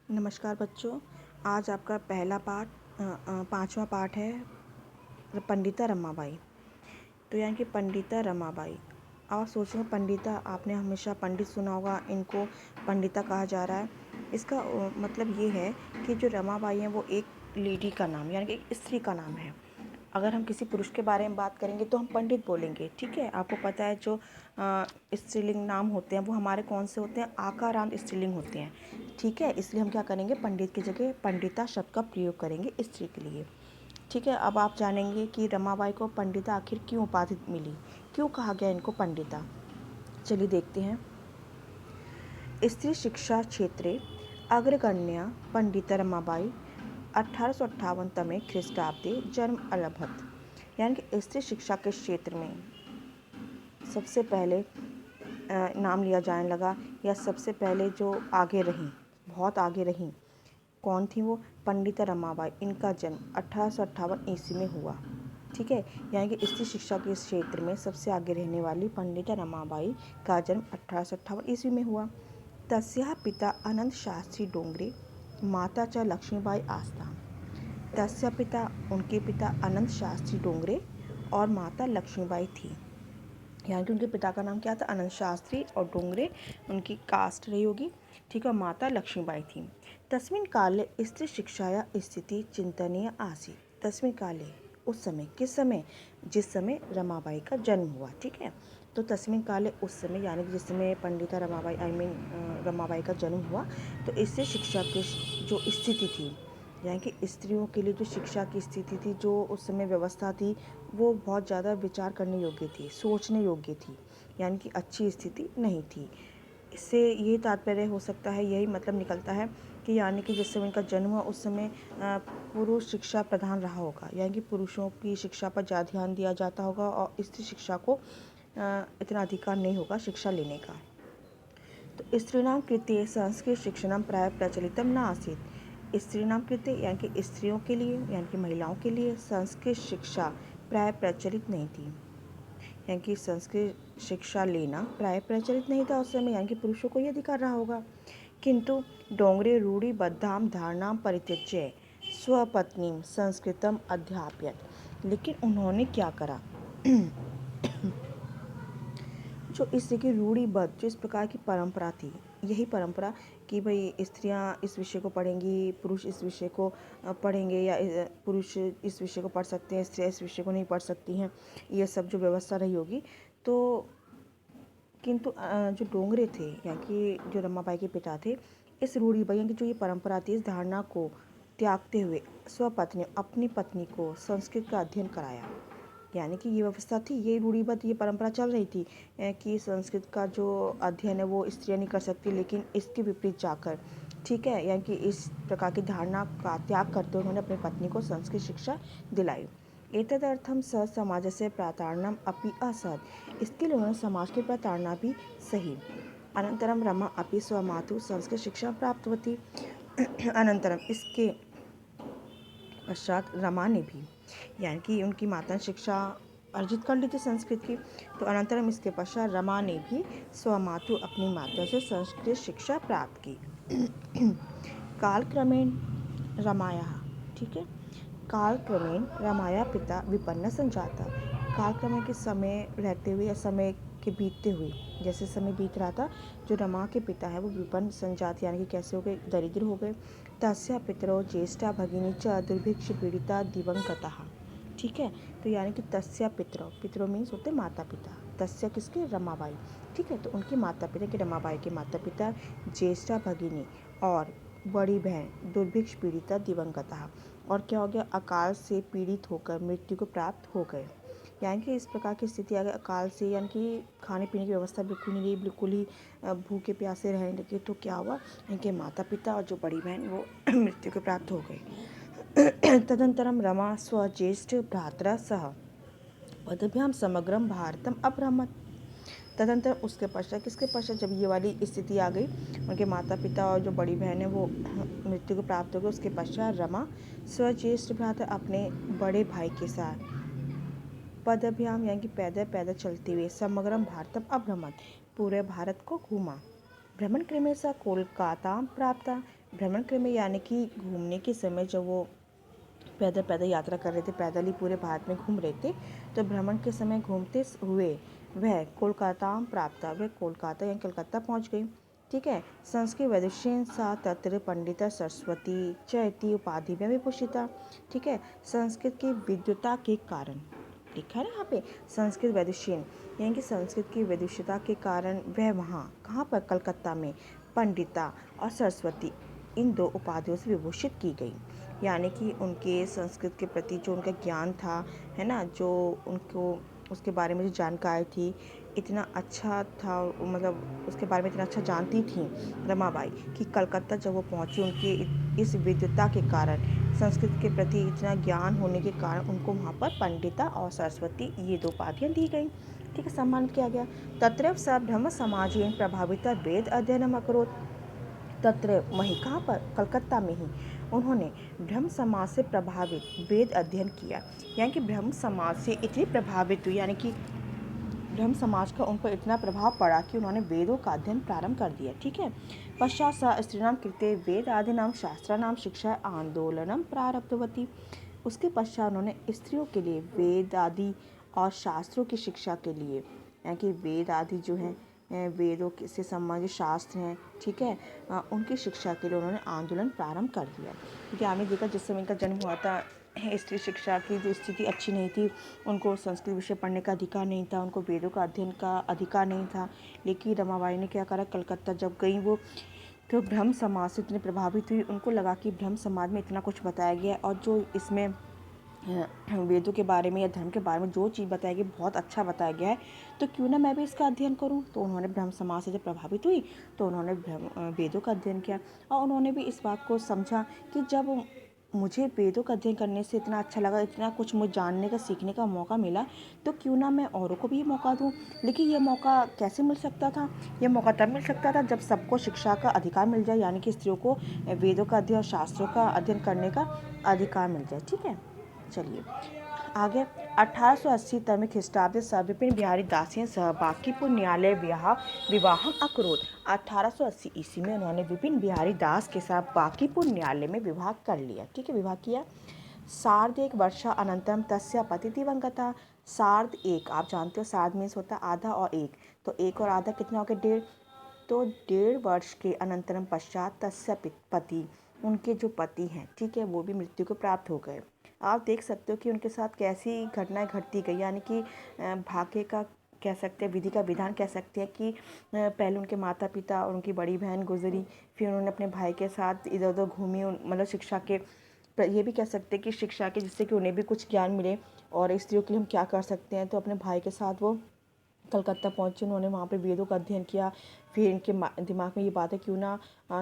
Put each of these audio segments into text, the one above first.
नमस्कार बच्चों। आज आपका पहला पाठ पांचवा पाठ है पंडिता रमाबाई। तो यानी कि पंडिता रमाबाई। आप सोच रहे हो पंडिता, आपने हमेशा पंडित सुना होगा, इनको पंडिता कहा जा रहा है। इसका मतलब ये है कि जो रमाबाई हैं वो एक लेडी का नाम यानी कि एक स्त्री का नाम है। अगर हम किसी पुरुष के बारे में बात करेंगे तो हम पंडित बोलेंगे, ठीक है। आपको पता है जो स्त्रीलिंग नाम होते हैं वो हमारे कौन से होते हैं, आकारांत स्त्रीलिंग होते हैं, ठीक है। इसलिए हम क्या करेंगे, पंडित की जगह पंडिता शब्द का प्रयोग करेंगे स्त्री के लिए, ठीक है। अब आप जानेंगे कि रमाबाई को पंडिता आखिर क्यों उपाधि मिली, क्यों कहा गया इनको पंडिता। चलिए देखते हैं। स्त्री शिक्षा क्षेत्रे अग्रगण्या पंडिता रमाबाई 1858 तमे ख्रीष्टाब्दे जन्म अलभत। यानी कि स्त्री शिक्षा के क्षेत्र में सबसे पहले नाम लिया जाने लगा, या सबसे पहले जो आगे रहीं, बहुत आगे रहीं, कौन थी वो, पंडिता रमाबाई। इनका जन्म 1858 ईस्वी में हुआ, ठीक है। यानी कि स्त्री शिक्षा के क्षेत्र में सबसे आगे रहने वाली पंडिता रमाबाई का जन्म 1858 ईस्वी में हुआ। तस्याः पिता अनंत शास्त्री डोंगरे, माता च लक्ष्मीबाई आस्ताम। तस्या पिता, उनके पिता अनंत शास्त्री डोंगरे और माता लक्ष्मीबाई थी। यानी कि उनके पिता का नाम क्या था, अनंत शास्त्री, और डोंगरे उनकी कास्ट रही होगी, ठीक है। माता लक्ष्मीबाई थी। तस्मिन् काले स्त्री शिक्षाया स्थिति चिंतनीय आसीत्। तस्मिन् काले, उस समय, किस समय, जिस समय रमाबाई का जन्म हुआ, ठीक है। तो तस्मिन् काले, उस समय, यानी कि जिस समय पंडिता रमाबाई रमाबाई का जन्म हुआ, तो स्त्री शिक्षा की जो स्थिति थी, यानी कि स्त्रियों के लिए जो शिक्षा की स्थिति थी, जो उस समय व्यवस्था थी, वो बहुत ज़्यादा विचार करने योग्य थी, सोचने योग्य थी, यानी कि अच्छी स्थिति नहीं थी। इससे यही तात्पर्य हो सकता है, यही मतलब निकलता है कि यानी कि जिस समय उनका जन्म हुआ उस समय पुरुष शिक्षा प्रधान रहा होगा, यानी कि पुरुषों की शिक्षा पर ज़्यादा ध्यान दिया जाता होगा और स्त्री शिक्षा को इतना अधिकार नहीं होगा शिक्षा लेने का। तो स्त्रीणां कृते संस्कृत शिक्षणं प्राय प्रचलितम न आसीत्। स्त्रीणां कृते यानी कि स्त्रियों के लिए, यानी कि महिलाओं के लिए संस्कृत शिक्षा प्राय प्रचलित नहीं थी, यानी कि संस्कृत शिक्षा लेना प्राय प्रचलित नहीं था उस समय, यानी कि पुरुषों को ही अधिकार रहा होगा। किंतु डोंगरे रूढ़िबद्धां धारणां परित्यज्य स्वपत्नीं संस्कृतम अध्यापयत्। लेकिन उन्होंने क्या करा जो इस की रूढ़िबद्ध, जो इस प्रकार की परंपरा थी, यही परंपरा कि भाई स्त्रियां इस विषय को पढ़ेंगी, पुरुष इस विषय को पढ़ेंगे, या पुरुष इस विषय को पढ़ सकते हैं, स्त्रियां इस विषय को नहीं पढ़ सकती हैं, ये सब जो व्यवस्था रही होगी। तो किंतु जो डोंगरे थे, यानी कि जो रमाबाई के पिता थे, इस रूढ़िबद्ध यानी कि जो ये परंपरा थी, इस धारणा को त्यागते हुए स्वपत्नी, अपनी पत्नी को संस्कृत का अध्ययन कराया। यानी कि ये व्यवस्था थी, ये रूढ़िबद्ध, ये परंपरा चल रही थी कि संस्कृत का जो अध्ययन है वो स्त्रियां नहीं कर सकती, लेकिन इसके विपरीत जाकर, ठीक है, यानी कि इस प्रकार की धारणा का त्याग करते हुए उन्होंने अपनी पत्नी को संस्कृत शिक्षा दिलाई। एतदर्थम स समाजस्य प्रताड़नम अपि असत्। इसके लिए उन्होंने समाज की प्रताड़ना भी सही। अनंतरम रमा अपि स्वमातु संस्कृत शिक्षा प्राप्तवती। अनंतरम, इसके पश्चात रमा ने भी, यानी कि उनकी माता ने शिक्षा अर्जित कर ली थी संस्कृत की, तो अनंतरम इसके पश्चात रमा ने भी स्वमातु, अपनी माता से संस्कृत शिक्षा प्राप्त की। कालक्रमेण रमाया, ठीक है, कालक्रमेण रमाया पिता विपन्न संजाता। कालक्रमेण के समय रहते हुए या समय के बीतते हुए, जैसे समय बीत रहा था, जो रमा के पिता है वो विपन्न संजात, यानी कि कैसे हो गए, दरिद्र हो गए। तस्या पितरो ज्येष्ठा भगिनी च दुर्भिक्ष पीड़िता दिवंगतः, ठीक है। तो यानी कि तस्या पितरो मीन्स होते माता पिता, तस्या किसके, रमाबाई, ठीक है। तो उनके माता पिता के, रमाबाई के माता पिता, ज्येष्ठा भगिनी और बड़ी बहन दुर्भिक्ष पीड़िता दिवंगतः, और क्या हो गया, अकाल से पीड़ित होकर मृत्यु को प्राप्त हो गए। यानी कि इस प्रकार की स्थिति आ गई अकाल से, यानी कि खाने पीने की व्यवस्था बिल्कुल नहीं रही, बिल्कुल ही भूखे प्यासे रहने लगे। तो क्या हुआ, इनके माता पिता और जो बड़ी बहन वो मृत्यु को प्राप्त हो गई। तदनंतरम रमा स्वज्येष्ठ भ्रातरा सह पदभ्याम समग्रम भारतम अभ्रमत। तदंतर उसके पश्चात, किसके पश्चात, जब ये वाली स्थिति आ गई, उनके माता पिता और जो बड़ी बहन है वो मृत्यु को प्राप्त हो गए, उसके पश्चात रमा स्वज्येष्ठ भ्राता, अपने बड़े भाई के साथ पदभ्याम यानी कि पैदल पैदल चलते हुए समग्रम भारतम अभ्रमत, पूरे भारत को घूमा। भ्रमण क्रमे सा कोलकाता प्राप्ता, भ्रमण क्रम में यानी कि घूमने के समय जब वो पैदल पैदल यात्रा कर रहे थे, पैदल ही पूरे भारत में घूम रहे थे, तो भ्रमण के समय घूमते हुए वह कोलकाता प्राप्त, वह कोलकाता यानी कलकत्ता पहुंच गई। ठीक है। संस्कृत वैदुष्येन सा तत्र पंडिता सरस्वती चैती उपाधि में विभूषिता। ठीक है। संस्कृत की विद्वता के कारण लिखा है ना यहाँ पे, संस्कृत वैदुष्येन यानी कि संस्कृत की विदुषता के कारण वह वहाँ कहाँ पर, कलकत्ता में पंडिता और सरस्वती इन दो उपाधियों से विभूषित की गई। यानी कि उनके संस्कृत के प्रति जो उनका ज्ञान था, है ना, जो उनको उसके बारे में जो जानकारी थी, इतना अच्छा था, मतलब उसके बारे में इतना अच्छा जानती थी रमाबाई कि कलकत्ता जब वो पहुंची, उनकी इस विद्वता के कारण, संस्कृत के प्रति इतना ज्ञान होने के कारण उनको वहाँ पर पंडिता और सरस्वती ये दो उपाधियाँ दी गई। ठीक है, सम्मानित किया गया। तत्रैव स ब्रह्म समाजेन प्रभाविता वेद अध्ययनम अकरोत्। तत्र वहीं कहाँ पर, कलकत्ता में ही उन्होंने ब्रह्म समाज से प्रभावित वेद अध्ययन किया। यानी कि ब्रह्म समाज से इतनी प्रभावित हुई, यानी कि ब्रह्म समाज का उन पर इतना प्रभाव पड़ा कि उन्होंने वेदों का अध्ययन प्रारंभ कर दिया। ठीक है। पश्चात सा स्त्रीणाम कृते वेद आदि नाम शास्त्राणाम शिक्षा आंदोलनम प्रारब्धवती। उसके पश्चात उन्होंने स्त्रियों के लिए वेद आदि और शास्त्रों की शिक्षा के लिए, यानी कि वेद आदि जो हैं, वेदों से संबंधित शास्त्र हैं, ठीक है, उनकी शिक्षा के लिए उन्होंने आंदोलन प्रारंभ कर दिया। क्योंकि आपने देखा जिस समय इनका जन्म हुआ था, स्त्री शिक्षा की जो स्थिति अच्छी नहीं थी, उनको संस्कृत विषय पढ़ने का अधिकार नहीं था, उनको वेदों का अध्ययन का अधिकार नहीं था। लेकिन रमाबाई ने क्या करा, कलकत्ता जब गई वो, तो ब्रह्म समाज से इतनी प्रभावित हुई, उनको लगा कि ब्रह्म समाज में इतना कुछ बताया गया और जो इसमें वेदों के बारे में या धर्म के बारे में जो चीज़ बताई गई बहुत अच्छा बताया गया है, तो क्यों ना मैं भी इसका अध्ययन करूं। तो उन्होंने ब्रह्म समाज से जब प्रभावित हुई तो उन्होंने वेदों का अध्ययन किया, और उन्होंने भी इस बात को समझा कि जब मुझे वेदों का अध्ययन करने से इतना अच्छा लगा, इतना कुछ मुझे जानने का सीखने का मौका मिला, तो क्यों ना मैं औरों को भी ये मौका दूं। लेकिन ये मौका कैसे मिल सकता था, ये मौका तब मिल सकता था जब सबको शिक्षा का अधिकार मिल जाए, यानी कि स्त्रियों को वेदों का अध्ययन और शास्त्रों का अध्ययन करने का अधिकार मिल जाए। ठीक है, चलिए आगे। 1880 तक में ख्रिस्टाब्द सह विपिन बिहारी दासियन सह बांकीपुर न्यायालय विवाहम अकरोत्। 1880 ईस्वी में उन्होंने विपिन बिहारी दास के साथ बांकीपुर न्यायालय में विवाह कर लिया। ठीक है, विवाह किया। सार्ध एक वर्षा अनंतरम तस्या पति दिवंगता। सार्ध एक, आप जानते हो सार्ध मीन्स होता है आधा और एक, तो एक और आधा कितना हो गया, 1.5। तो 1.5 वर्ष के अनंतरम पश्चात तस्या पति, उनके जो पति हैं, ठीक है, वो भी मृत्यु को प्राप्त हो गए। आप देख सकते हो कि उनके साथ कैसी घटनाएं घटती गई, यानी कि भाग्य का कह सकते हैं, विधि का विधान कह सकते हैं कि पहले उनके माता पिता और उनकी बड़ी बहन गुजरी, फिर उन्होंने अपने भाई के साथ इधर उधर घूमी, मतलब शिक्षा के, ये भी कह सकते हैं कि शिक्षा के, जिससे कि उन्हें भी कुछ ज्ञान मिले और स्त्रियों के लिए हम क्या कर सकते हैं। तो अपने भाई के साथ वो कलकत्ता पहुंचे, उन्होंने वहाँ पे वेदों का अध्ययन किया। फिर इनके दिमाग में ये बात है, क्यों ना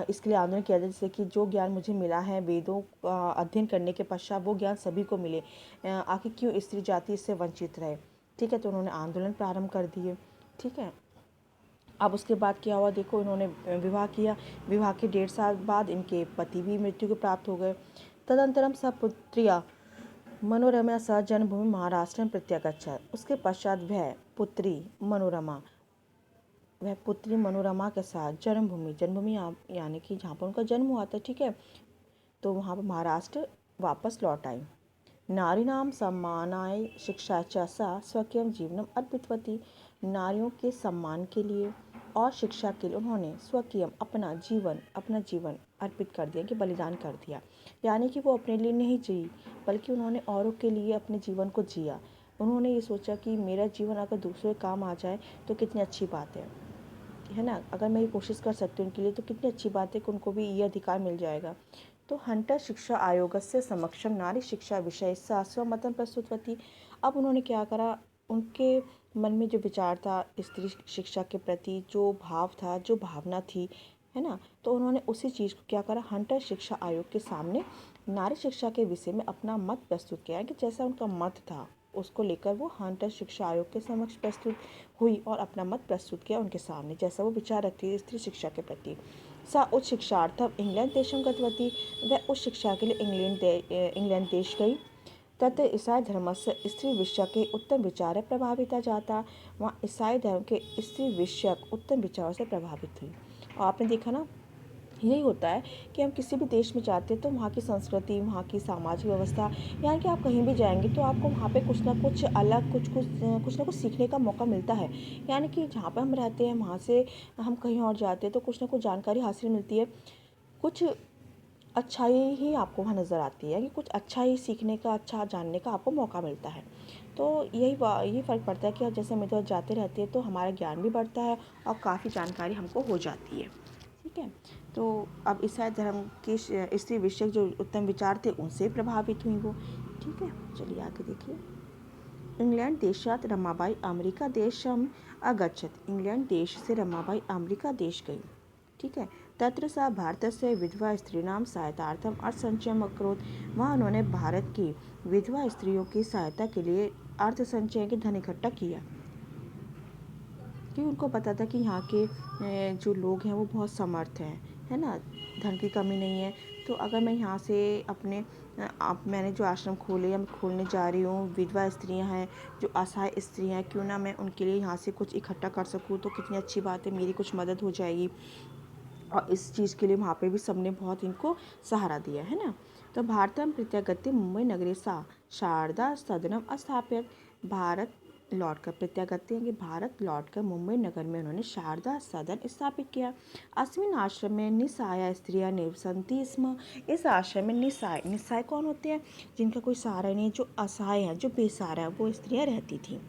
इसके लिए आंदोलन किया जाए, जिससे कि जो ज्ञान मुझे मिला है वेदों का अध्ययन करने के पश्चात, वो ज्ञान सभी को मिले, आखिर क्यों स्त्री जाति इससे वंचित रहे। ठीक है, तो उन्होंने आंदोलन प्रारंभ कर दिए। ठीक है, अब उसके बाद क्या हुआ, देखो, इन्होंने विवाह किया। विवाह के 1.5 साल बाद इनके पति भी मृत्यु को प्राप्त हो गए। तदंतरम सपुत्रिया मनोरमा सह जन्मभूमि महाराष्ट्र में प्रत्यागच्छत्। उसके पश्चात वह पुत्री मनोरमा के साथ जन्मभूमि यानी कि जहाँ पर उनका जन्म हुआ था, ठीक है, तो वहाँ पर महाराष्ट्र वापस लौट आई। नारीणाम सम्मानाय शिक्षा च सा स्वकीयं जीवनम अर्पितवती। नारियों के सम्मान के लिए और शिक्षा के लिए उन्होंने स्वकीयम अपना जीवन अर्पित कर दिया, कि बलिदान कर दिया। यानी कि वो अपने लिए नहीं जी, बल्कि उन्होंने औरों के लिए अपने जीवन को जिया। उन्होंने ये सोचा कि मेरा जीवन अगर दूसरे काम आ जाए तो कितनी अच्छी बात है ना, अगर मैं ये कोशिश कर सकती हूँ उनके लिए तो कितनी अच्छी बात है कि उनको भी ये अधिकार मिल जाएगा। तो हंटर शिक्षा आयोग से समक्षम नारी शिक्षा विषय स्वमतम प्रस्तुतवती। अब उन्होंने क्या करा, उनके मन में जो विचार था स्त्री शिक्षा के प्रति, जो भाव था, जो भावना थी, है ना, तो उन्होंने उसी चीज़ को क्या करा, हंटर शिक्षा आयोग के सामने नारी शिक्षा के विषय में अपना मत प्रस्तुत किया, कि जैसा उनका मत था उसको लेकर वो हंटर शिक्षा आयोग के समक्ष प्रस्तुत हुई और अपना मत प्रस्तुत किया उनके सामने, जैसा वो विचार रखती है स्त्री शिक्षा के प्रति। सा उच्च शिक्षार्थम इंग्लैंड देशम गतवती। वह उच्च शिक्षा के लिए इंग्लैंड देश गई। तत् ईसाई धर्म से स्त्री विषय के उत्तम विचार प्रभावित जाता। वहाँ ईसाई धर्म के स्त्री विषयक उत्तम विचारों से प्रभावित हुई। और आपने देखा ना, यही होता है कि हम किसी भी देश में जाते हैं तो वहाँ की संस्कृति, वहाँ की सामाजिक व्यवस्था, यानी कि आप कहीं भी जाएंगे तो आपको वहाँ पे कुछ ना कुछ अलग, कुछ ना कुछ सीखने का मौका मिलता है। यानी कि जहाँ पे हम रहते हैं वहाँ से हम कहीं और जाते हैं तो कुछ ना कुछ जानकारी हासिल मिलती है, कुछ अच्छाई ही आपको वहाँ नज़र आती है, कि कुछ अच्छा ही सीखने का, अच्छा जानने का आपको मौका मिलता है। तो यही फ़र्क पड़ता है कि जैसे हम इधर जाते रहते हैं तो हमारा ज्ञान भी बढ़ता है और काफ़ी जानकारी हमको हो जाती है। ठीक है, तो अब ईसाई धर्म के स्त्री विषयक जो उत्तम विचार थे उनसे प्रभावित हुई वो। ठीक है, चलिए आगे देखिए। इंग्लैंड देशात रमाबाई अमेरिका देशम अगच्छत। इंग्लैंड देश से रमाबाई अमेरिका देश गई। ठीक है, तत्र सा भारत से विधवा स्त्रीणाम सहायतार्थम अर्थसंचयम अकरोत्। वहाँ उन्होंने भारत की विधवा स्त्रियों की सहायता के लिए अर्थ संचय के धन इकट्ठा किया, क्योंकि उनको पता था कि यहाँ के जो लोग हैं वो बहुत समर्थ हैं, है ना, धन की कमी नहीं है। तो अगर मैं यहाँ से अपने मैंने जो आश्रम खोले या मैं खोलने जा रही हूँ, विधवा स्त्रियाँ हैं, जो असहाय स्त्रियाँ हैं, क्यों ना मैं उनके लिए यहाँ से कुछ इकट्ठा कर सकूँ, तो कितनी अच्छी बात है, मेरी कुछ मदद हो जाएगी। और इस चीज़ के लिए वहाँ पे भी सबने बहुत इनको सहारा दिया, है ना। तो भारतम प्रत्यागत्य मुंबई नगरी सा शारदा सदनम स्थापित। भारत लौटकर प्रत्यागत्य कि भारत लौटकर मुंबई नगर में उन्होंने शारदा सदन स्थापित किया। अस्मिन आश्रम में निस्सहाय स्त्रियां निवसन्ति स्म। इस आश्रम में निस्सहाय कौन होते हैं? जिनका कोई सहारा नहीं, जो असहाय है, जो बेसहारा है, वो स्त्रियां रहती थीं।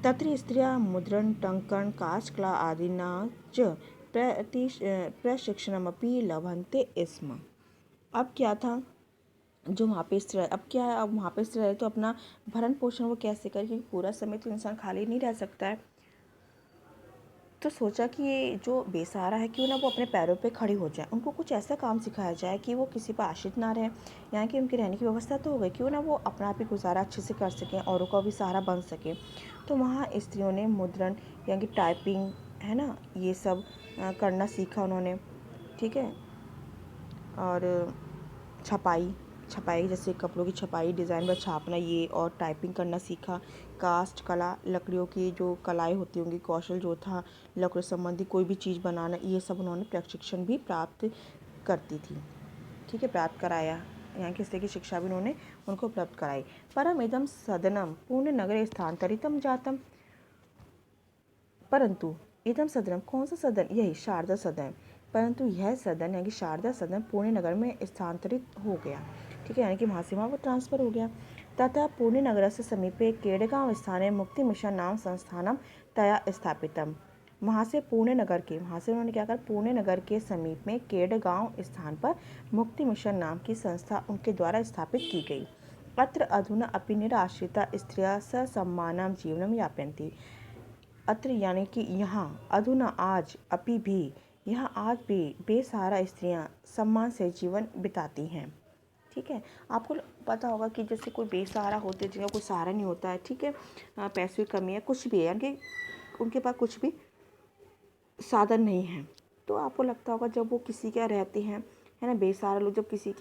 तत्र स्त्रियां मुद्रण टंकन काष्ठकला आदिना च प्रशिक्षणमपि लभन्ते स्म। अब क्या था, जो वहाँ पे स्त्री, अब क्या है, अब वहाँ पे स्त्री रहे तो अपना भरण पोषण वो कैसे करे, क्योंकि पूरा समय तो इंसान खाली नहीं रह सकता है। तो सोचा कि ये जो बेसहारा है क्यों ना वो अपने पैरों पे खड़ी हो जाए, उनको कुछ ऐसा काम सिखाया जाए कि वो किसी पर आश्रित ना रहें। यहाँ की उनकी रहने की व्यवस्था तो हो गई, क्यों ना वो अपना आप ही गुजारा अच्छे से कर सकें, औरों का भी सहारा बन सके। तो वहाँ स्त्रियों ने मुद्रण यानी कि टाइपिंग, है ना, ये सब करना सीखा उन्होंने। ठीक है, और छपाई जैसे कपड़ों की छपाई, डिज़ाइन पर छापना, ये और टाइपिंग करना सीखा। कास्ट कला, लकड़ियों की जो कलाएँ होती होंगी, कौशल जो था लकड़ी संबंधी कोई भी चीज़ बनाना, ये सब उन्होंने प्रशिक्षण भी प्राप्त करती थी। ठीक है, प्राप्त कराया, यहाँ की स्त्री की शिक्षा भी उन्होंने उनको प्राप्त कराई। परम इदम सदनम पुण्य नगर स्थानांतरितम जातम। परंतु इदम सदनम, कौन सा सदन? यही शारदा सदन। परंतु यह सदन यानी कि शारदा सदन पुणे नगर में स्थानांतरित हो गया। ठीक है, यानी कि वहाँ से वहाँ वो ट्रांसफ़र हो गया। तथा पुणे नगर से समीपे केडगांव स्थाने मुक्ति मिशन नाम संस्थानम तया स्थापितम। वहाँ से उन्होंने क्या कहा, पुणे नगर के समीप में केडगांव स्थान पर मुक्ति मिशन नाम की संस्था उनके द्वारा स्थापित की गई। अत्र अधुना अपि निराश्रिता स्त्रियः ससम्मानं जीवनं यापयन्ति। अत्र यानी कि यहाँ, अधुना आज, अपि भी, यहाँ आज भी बेसहारा स्त्रियाँ सम्मान से जीवन बिताती हैं। ठीक है, आपको पता होगा कि जैसे कोई बेसहारा होते हैं, जिनका कोई सहारा नहीं होता है, ठीक है, पैसों की कमी है, कुछ भी है, यानी कि उनके पास कुछ भी साधन नहीं है, तो आपको लगता होगा जब वो किसी के रहते हैं, है ना, बेसहारा लोग जब किसी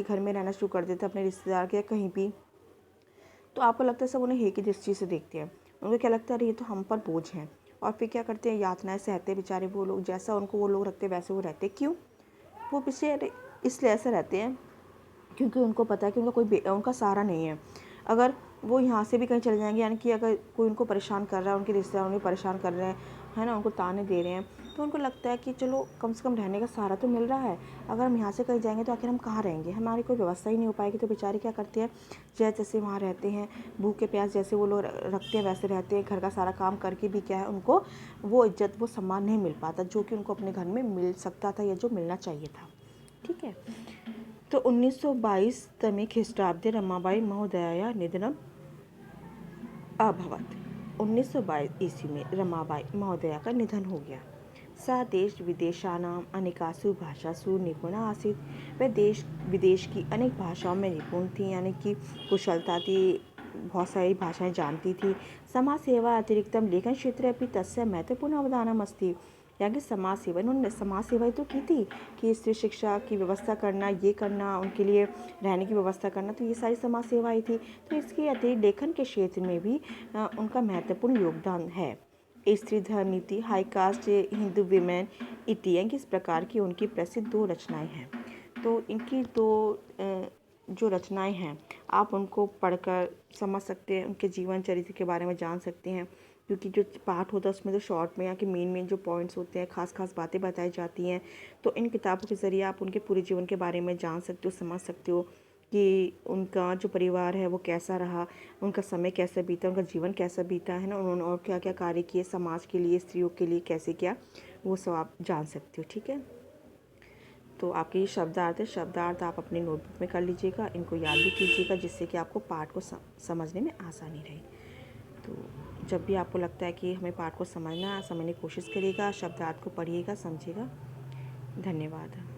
घर में रहना शुरू कर देते हैं, अपने रिश्तेदार के या कहीं भी, तो आपको लगता है सब उन्हें हे की दृष्टि से देखते हैं। उनको क्या लगता है, अरे ये तो हम पर बोझ हैं। और फिर क्या करते हैं, यातनाएं सहते बेचारे वो लोग, जैसा उनको वो लोग रखते हैं वैसे वो रहते। क्यों? वो बेचारे इसलिए ऐसे रहते हैं क्योंकि उनको पता है कि उनका सहारा नहीं है। अगर वो यहाँ से भी कहीं चले जाएंगे, यानी कि अगर कोई उनको परेशान कर रहा है, उनके रिश्तेदार उन्हें परेशान कर रहे हैं, है ना, उनको ताने दे रहे हैं, तो उनको लगता है कि चलो कम से कम रहने का सहारा तो मिल रहा है। अगर हम यहाँ से कहीं जाएंगे तो आखिर हम कहाँ रहेंगे, हमारी कोई व्यवस्था ही नहीं हो पाएगी। तो बेचारे क्या करते हैं, जैसे वहाँ रहते हैं, भूखे प्यास जैसे वो लोग रखते हैं वैसे रहते हैं। घर का सारा काम करके भी क्या है, उनको वो इज्जत, वो सम्मान नहीं मिल पाता जो कि उनको अपने घर में मिल सकता था या जो मिलना चाहिए था। ठीक है, तो 1922 तमे ख्रीष्टाब्दे रमाबाई महोदया निधनम अभवत। 1922 ईस्वी में रमाबाई महोदया का निधन हो गया। सा देश विदेशानाम अनेकासु भाषासु निपुणा आसीत्। वह देश विदेश की अनेक भाषाओं में निपुण थी, यानी कि कुशलता थी, बहुत सारी भाषाएं जानती थी। समाज सेवा अतिरिक्तम लेखन क्षेत्रे अपि तस्य महत्वपूर्ण अवदानम अस्ति। यानी कि समाज सेवा, इन्होंने समाज सेवा तो की थी कि स्त्री शिक्षा की व्यवस्था करना, ये करना, उनके लिए रहने की व्यवस्था करना, तो ये सारी समाज सेवाएं थी। तो इसके अतिरिक्त लेखन के क्षेत्र में भी उनका महत्वपूर्ण योगदान है। स्त्री धर्म नीति, हाई कास्ट हिंदू विमेन इति, यानी कि इस प्रकार की उनकी प्रसिद्ध 2 रचनाएं हैं। तो इनकी 2 जो रचनाएं हैं आप उनको पढ़कर समझ सकते हैं, उनके जीवन चरित्र के बारे में जान सकते हैं, क्योंकि जो पाठ होता है उसमें तो शॉर्ट में या कि मेन जो पॉइंट्स होते हैं, खास खास बातें बताई जाती हैं। तो इन किताबों के ज़रिए आप उनके पूरे जीवन के बारे में जान सकते हो, समझ सकते हो कि उनका जो परिवार है वो कैसा रहा, उनका समय कैसे बीता, उनका जीवन कैसा बीता है ना, उन्होंने और क्या क्या कार्य किए समाज के लिए, स्त्रियों के लिए कैसे किया, वो सब आप जान सकते हो। ठीक है, तो आपके ये शब्दार्थ है, शब्दार्थ आप अपनी नोटबुक में कर लीजिएगा, इनको याद भी कीजिएगा, जिससे कि आपको पाठ को समझने में आसानी रहे। तो जब भी आपको लगता है कि हमें पाठ को समझना की कोशिश करिएगा, शब्दार्थ को पढ़िएगा, समझिएगा। धन्यवाद।